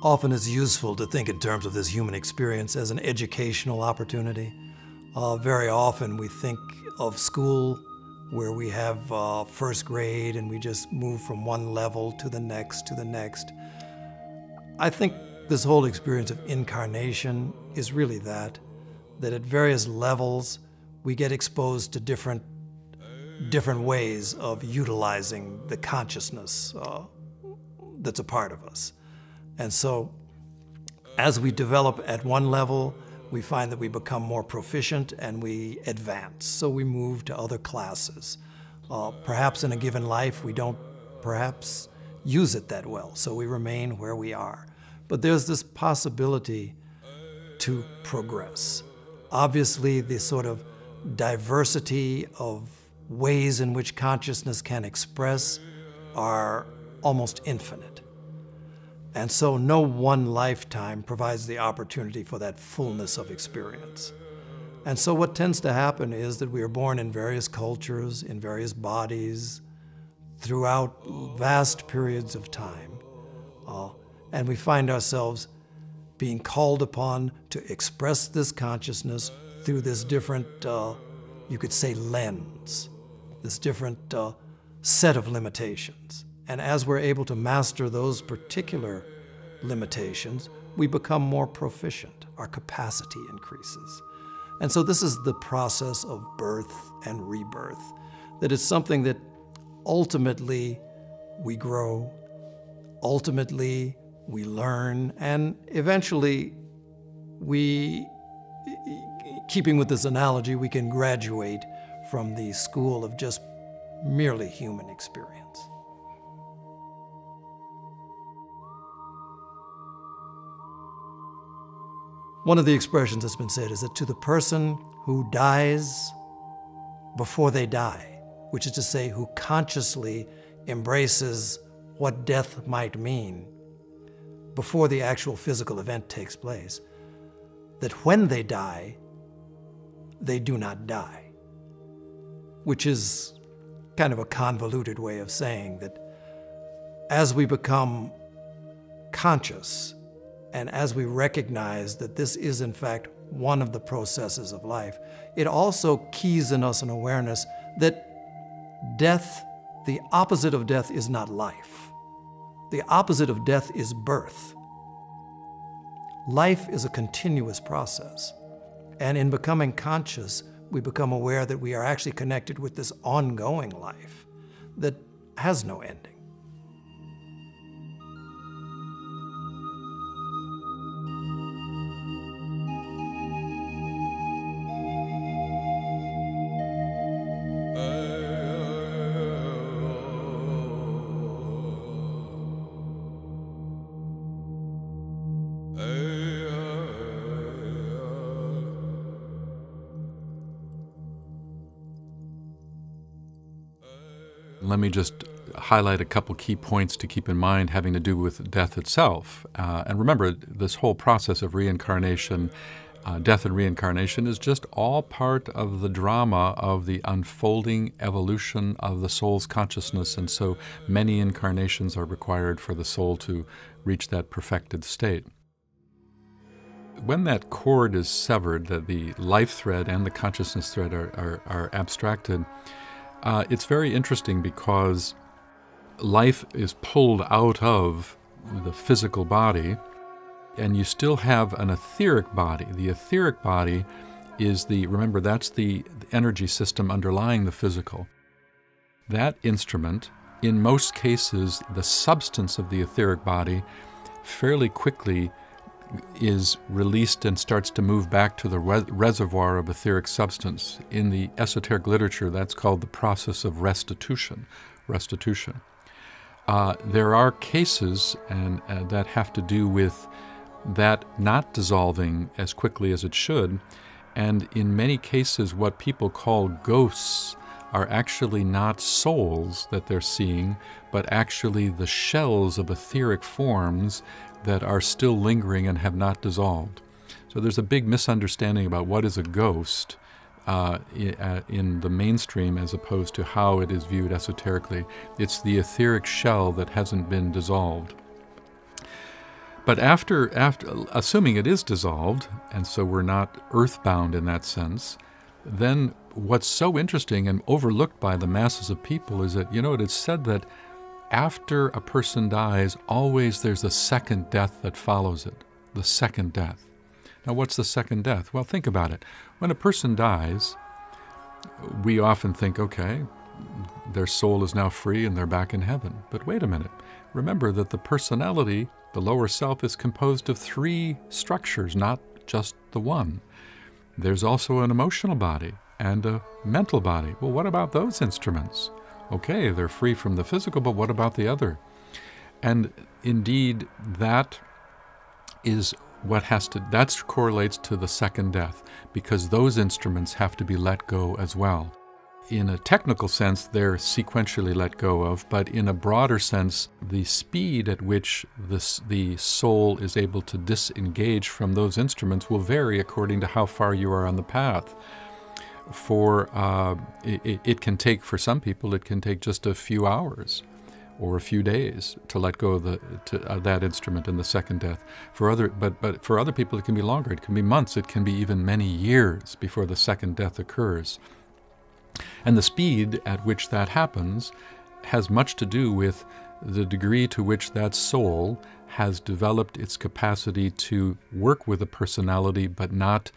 Often it's useful to think in terms of this human experience as an educational opportunity. Very often we think of school where we have first grade and we just move from one level to the next to the next. I think this whole experience of incarnation is really that at various levels we get exposed to different ways of utilizing the consciousness that's a part of us. And so as we develop at one level, we find that we become more proficient and we advance. So we move to other classes. Perhaps in a given life, we don't perhaps use it that well, so we remain where we are. But there's this possibility to progress. Obviously, the sort of diversity of ways in which consciousness can express are almost infinite. And so no one lifetime provides the opportunity for that fullness of experience. And so what tends to happen is that we are born in various cultures, in various bodies, throughout vast periods of time. And we find ourselves being called upon to express this consciousness through this different, you could say, lens, this different set of limitations. And as we're able to master those particular limitations, we become more proficient. Our capacity increases. And so this is the process of birth and rebirth, that it's something that ultimately we grow, ultimately we learn, and eventually we, keeping with this analogy, we can graduate from the school of just merely human experience. One of the expressions that's been said is that to the person who dies before they die, which is to say, who consciously embraces what death might mean before the actual physical event takes place, that when they die, they do not die, which is kind of a convoluted way of saying that as we become conscious and as we recognize that this is in fact one of the processes of life, it also keys in us an awareness that death, the opposite of death is not life. The opposite of death is birth. Life is a continuous process. And in becoming conscious, we become aware that we are actually connected with this ongoing life that has no ending. Let me just highlight a couple key points to keep in mind having to do with death itself. And remember, this whole process of reincarnation, death and reincarnation is just all part of the drama of the unfolding evolution of the soul's consciousness, and so many incarnations are required for the soul to reach that perfected state. When that cord is severed, the life thread and the consciousness thread are abstracted, it's very interesting because life is pulled out of the physical body, and you still have an etheric body. The etheric body is remember, that's the energy system underlying the physical. That instrument, in most cases, the substance of the etheric body, fairly quickly is released and starts to move back to the reservoir of etheric substance. In the esoteric literature, that's called the process of restitution. There are cases that have to do with that not dissolving as quickly as it should, and in many cases what people call ghosts are actually not souls that they're seeing, but actually the shells of etheric forms that are still lingering and have not dissolved. So there's a big misunderstanding about what is a ghost in the mainstream as opposed to how it is viewed esoterically. It's the etheric shell that hasn't been dissolved. But after assuming it is dissolved, and so we're not earthbound in that sense, then what's so interesting and overlooked by the masses of people is that, it is said that after a person dies, always there's a second death that follows it, the second death. Now, what's the second death? Well, think about it. When a person dies, we often think, okay, their soul is now free and they're back in heaven. But wait a minute. Remember that the personality, the lower self, is composed of 3 structures, not just the one. There's also an emotional body and a mental body. Well, what about those instruments? Okay, they're free from the physical, but what about the other? And indeed, that is what that correlates to the second death, because those instruments have to be let go as well. In a technical sense, they're sequentially let go of, but in a broader sense, the speed at which the soul is able to disengage from those instruments will vary according to how far you are on the path. It can take, for some people, it can take just a few hours or a few days to let go of that instrument in the second death. But for other people, it can be longer. It can be months. It can be even many years before the second death occurs. And the speed at which that happens has much to do with the degree to which that soul has developed its capacity to work with a personality but not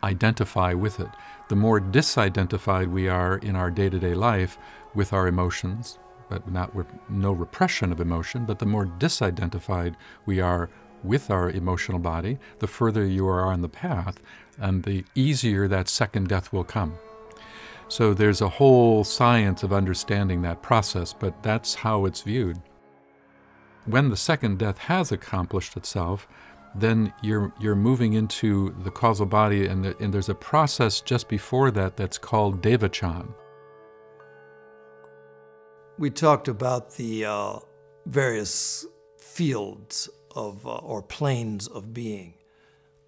identify with it. The more disidentified we are in our day-to-day life with our emotions, but not with no repression of emotion, but the more disidentified we are with our emotional body, the further you are on the path, and the easier that second death will come. So there's a whole science of understanding that process, but that's how it's viewed. When the second death has accomplished itself, then you're moving into the causal body, and there's a process just before that that's called devachan. We talked about the various fields of or planes of being,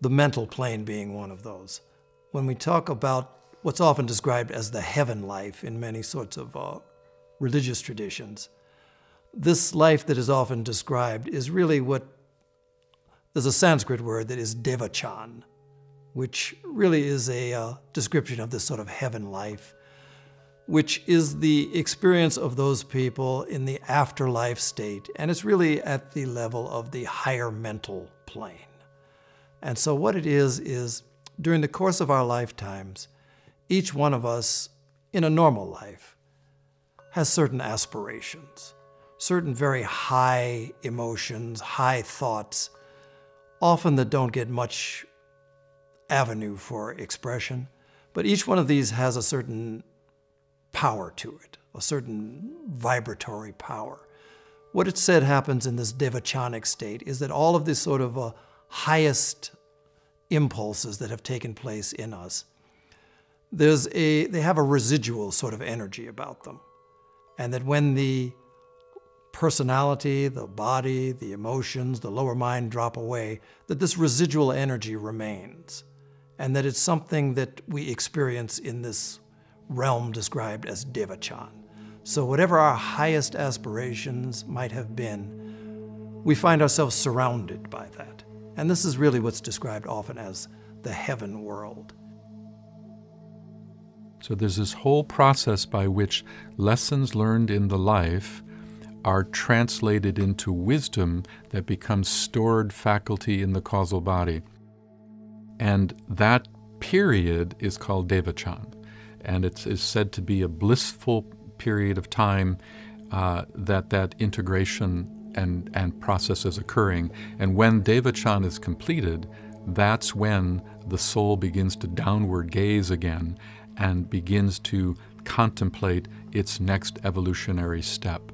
the mental plane being one of those. When we talk about what's often described as the heaven life in many sorts of religious traditions, this life that is often described is really there's a Sanskrit word that is devachan, which really is a description of this sort of heaven life, which is the experience of those people in the afterlife state, and it's really at the level of the higher mental plane. And so what it is during the course of our lifetimes, each one of us in a normal life has certain aspirations, certain very high emotions, high thoughts, often that don't get much avenue for expression. But each one of these has a certain power to it, a certain vibratory power. What it said happens in this devachanic state is that all of these sort of highest impulses that have taken place in us, they have a residual sort of energy about them. And that when the personality, the body, the emotions, the lower mind drop away, that this residual energy remains. And that it's something that we experience in this realm described as devachan. So whatever our highest aspirations might have been, we find ourselves surrounded by that. And this is really what's described often as the heaven world. So there's this whole process by which lessons learned in the life are translated into wisdom that becomes stored faculty in the causal body. And that period is called devachan. And it is said to be a blissful period of time that integration and process is occurring. And when devachan is completed, that's when the soul begins to downward gaze again and begins to contemplate its next evolutionary step.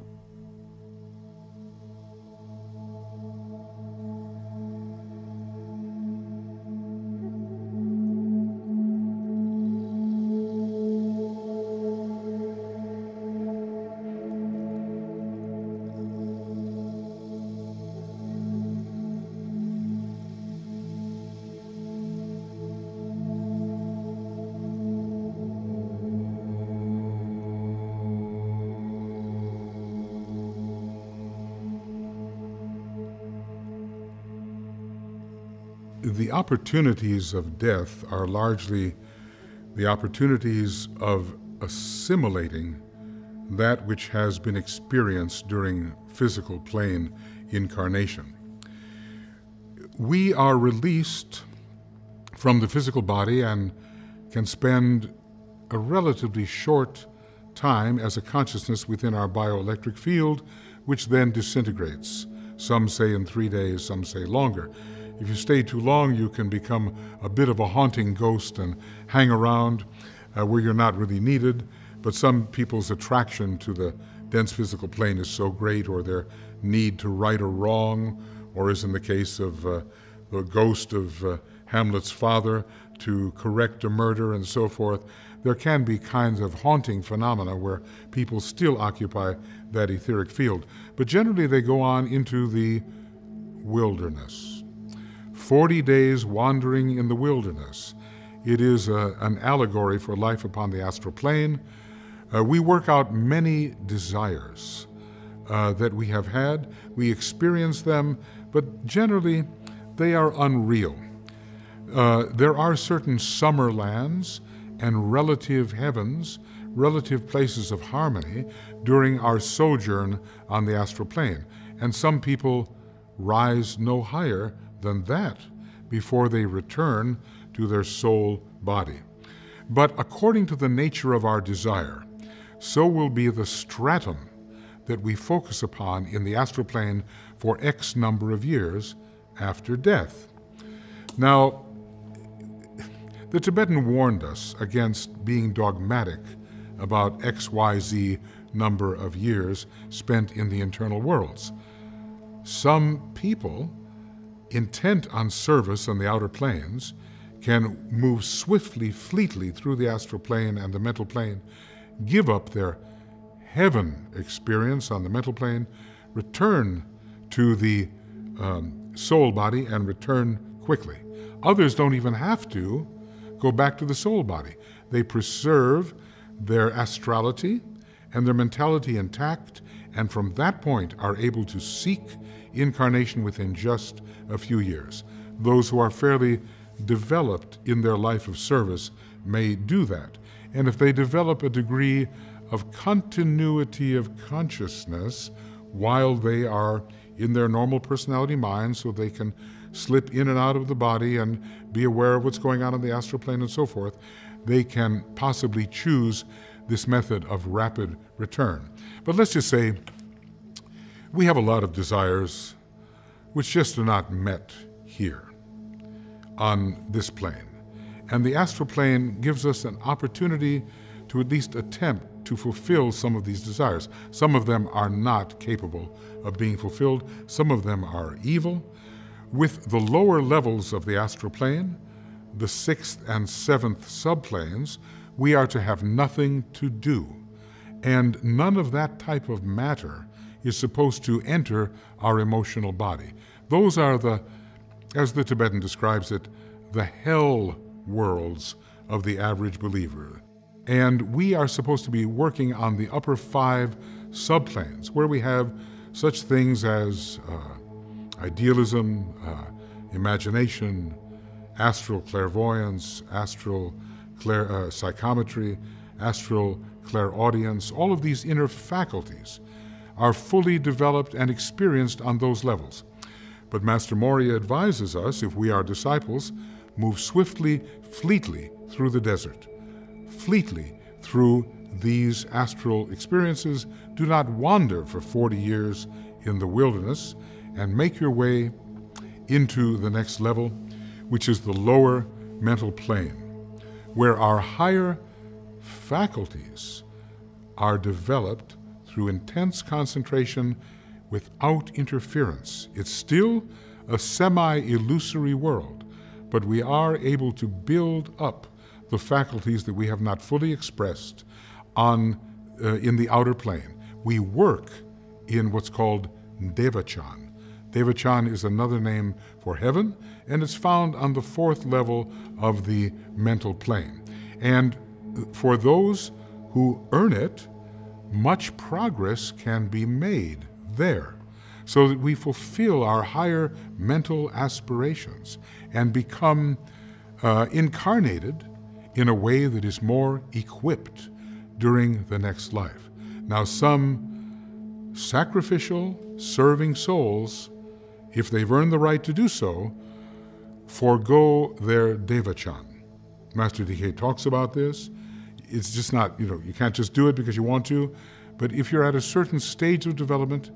the opportunities of death are largely the opportunities of assimilating that which has been experienced during physical plane incarnation. We are released from the physical body and can spend a relatively short time as a consciousness within our bioelectric field, which then disintegrates. Some say in 3 days, some say longer. If you stay too long, you can become a bit of a haunting ghost and hang around where you're not really needed. But some people's attraction to the dense physical plane is so great, or their need to right a wrong, or as in the case of the ghost of Hamlet's father, to correct a murder and so forth. There can be kinds of haunting phenomena where people still occupy that etheric field. But generally they go on into the wilderness. 40 days wandering in the wilderness. It is an allegory for life upon the astral plane. We work out many desires that we have had. We experience them, but generally they are unreal. There are certain summer lands and relative heavens, relative places of harmony during our sojourn on the astral plane. And some people rise no higher than that before they return to their soul body. But according to the nature of our desire, so will be the stratum that we focus upon in the astral plane for X number of years after death. Now, the Tibetan warned us against being dogmatic about XYZ number of years spent in the internal worlds. Some people intent on service on the outer planes can move swiftly, fleetly through the astral plane and the mental plane, give up their heaven experience on the mental plane, return to the soul body and return quickly. Others don't even have to go back to the soul body. They preserve their astrality and their mentality intact, and from that point are able to seek incarnation within just a few years. Those who are fairly developed in their life of service may do that. And if they develop a degree of continuity of consciousness while they are in their normal personality mind, so they can slip in and out of the body and be aware of what's going on in the astral plane and so forth, they can possibly choose this method of rapid return. But let's just say we have a lot of desires which just are not met here on this plane. And the astral plane gives us an opportunity to at least attempt to fulfill some of these desires. Some of them are not capable of being fulfilled. Some of them are evil. With the lower levels of the astral plane, the 6th and 7th subplanes, we are to have nothing to do. And none of that type of matter is supposed to enter our emotional body. Those are the, as the Tibetan describes it, the hell worlds of the average believer. And we are supposed to be working on the upper 5 subplanes, where we have such things as idealism, imagination, astral clairvoyance, astral psychometry, astral clairaudience. All of these inner faculties are fully developed and experienced on those levels. But Master Morya advises us, if we are disciples, move swiftly, fleetly through the desert, fleetly through these astral experiences. Do not wander for 40 years in the wilderness, and make your way into the next level, which is the lower mental plane, where our higher faculties are developed through intense concentration without interference. It's still a semi-illusory world, but we are able to build up the faculties that we have not fully expressed in the outer plane. We work in what's called Devachan. Devachan is another name for heaven, and it's found on the 4th level of the mental plane. And for those who earn it, much progress can be made there. so that we fulfill our higher mental aspirations and become incarnated in a way that is more equipped during the next life. Now, some sacrificial, serving souls, if they've earned the right to do so, forego their devachan. Master DK talks about this. It's just not, you can't just do it because you want to, but if you're at a certain stage of development,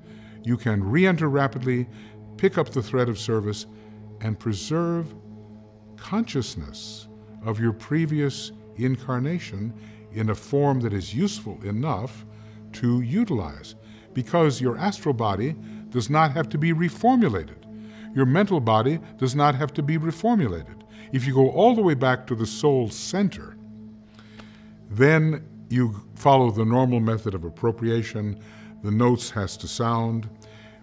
you can re-enter rapidly, pick up the thread of service, and preserve consciousness of your previous incarnation in a form that is useful enough to utilize, because your astral body does not have to be reformulated. Your mental body does not have to be reformulated. If you go all the way back to the soul center, then you follow the normal method of appropriation. The notes has to sound.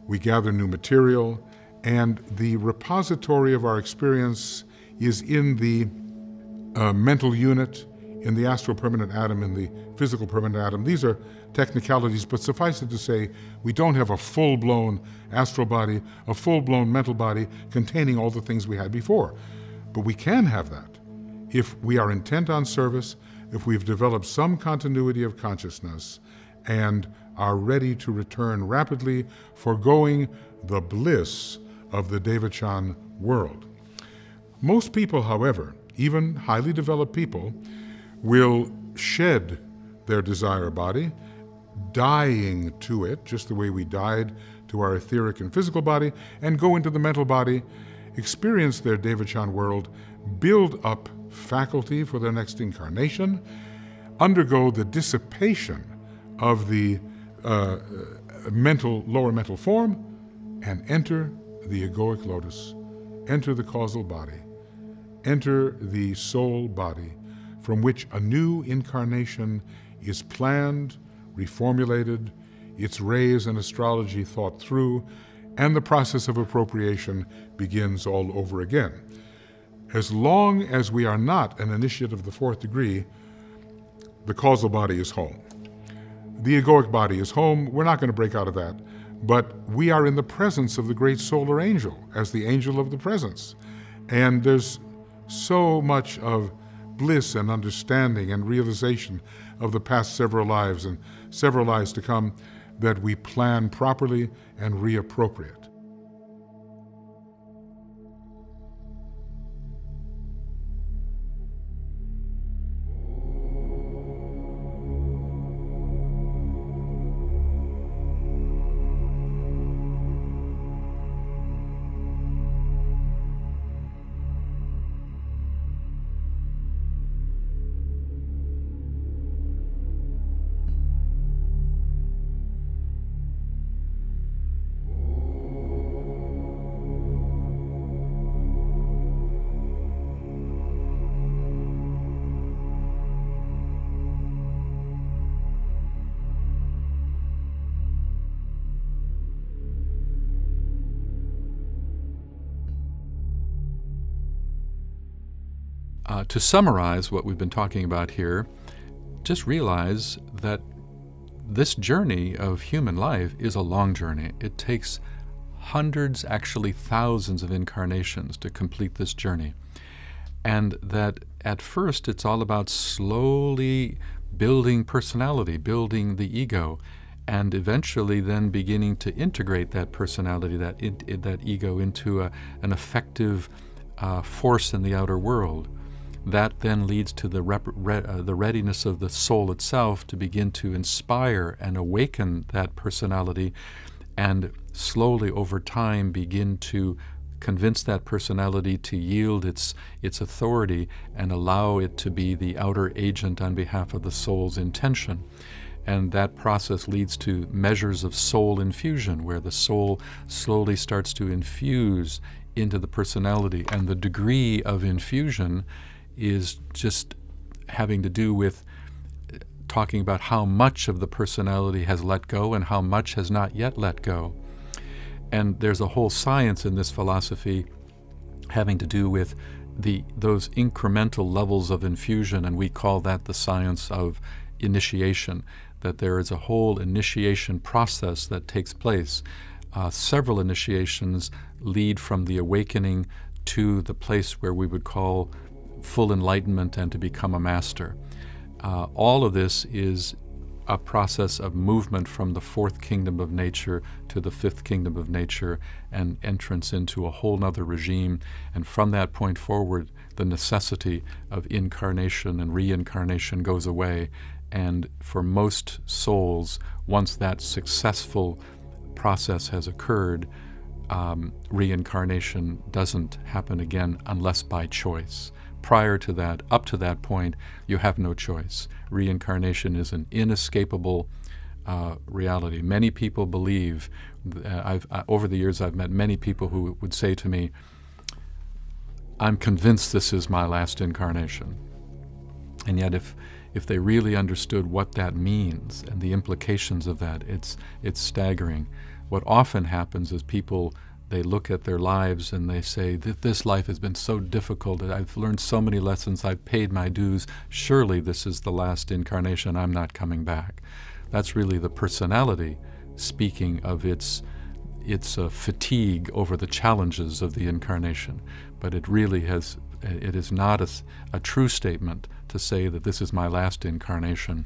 We gather new material, and the repository of our experience is in the mental unit, in the astral permanent atom, in the physical permanent atom. These are technicalities, but suffice it to say, we don't have a full-blown astral body, a full-blown mental body containing all the things we had before. But we can have that if we are intent on service, if we've developed some continuity of consciousness and are ready to return rapidly, foregoing the bliss of the Devachan world. Most people, however, even highly developed people, will shed their desire body, dying to it, just the way we died to our etheric and physical body, and go into the mental body, experience their Devachan world, build up faculty for their next incarnation, undergo the dissipation of the lower mental form, and enter the egoic lotus, enter the causal body, enter the soul body, from which a new incarnation is planned, reformulated, its rays and astrology thought through, and the process of appropriation begins all over again. As long as we are not an initiate of the fourth degree, the causal body is home. The egoic body is home. We're not going to break out of that. But we are in the presence of the great solar angel as the angel of the presence. And there's so much of bliss and understanding and realization of the past several lives and several lives to come that we plan properly and reappropriate. To summarize what we've been talking about here, just realize that this journey of human life is a long journey. It takes hundreds, actually thousands of incarnations to complete this journey. And that at first it's all about slowly building personality, building the ego, and eventually then beginning to integrate that personality, that ego into an effective force in the outer world. That then leads to the readiness of the soul itself to begin to inspire and awaken that personality, and slowly over time begin to convince that personality to yield its authority and allow it to be the outer agent on behalf of the soul's intention. And that process leads to measures of soul infusion, where the soul slowly starts to infuse into the personality, and the degree of infusion is just having to do with talking about how much of the personality has let go and how much has not yet let go. And there's a whole science in this philosophy having to do with those incremental levels of infusion, and we call that the science of initiation, that there is a whole initiation process that takes place Several initiations lead from the awakening to the place where we would call full enlightenment and to become a master. All of this is a process of movement from the fourth kingdom of nature to the fifth kingdom of nature and entrance into a whole nother regime. And from that point forward, the necessity of incarnation and reincarnation goes away. And for most souls, once that successful process has occurred, reincarnation doesn't happen again unless by choice. Prior to that, up to that point, you have no choice. Reincarnation is an inescapable reality. Many people believe, over the years I've met many people who would say to me, I'm convinced this is my last incarnation. And yet if they really understood what that means and the implications of that, it's staggering. What often happens is people, they look at their lives and they say, this life has been so difficult, I've learned so many lessons, I've paid my dues, surely this is the last incarnation, I'm not coming back. That's really the personality speaking of its fatigue over the challenges of the incarnation. But it really it is not a true statement to say that this is my last incarnation.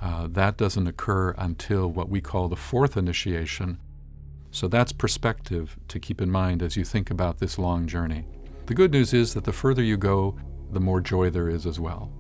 That doesn't occur until what we call the fourth initiation. So that's perspective to keep in mind as you think about this long journey. The good news is that the further you go, the more joy there is as well.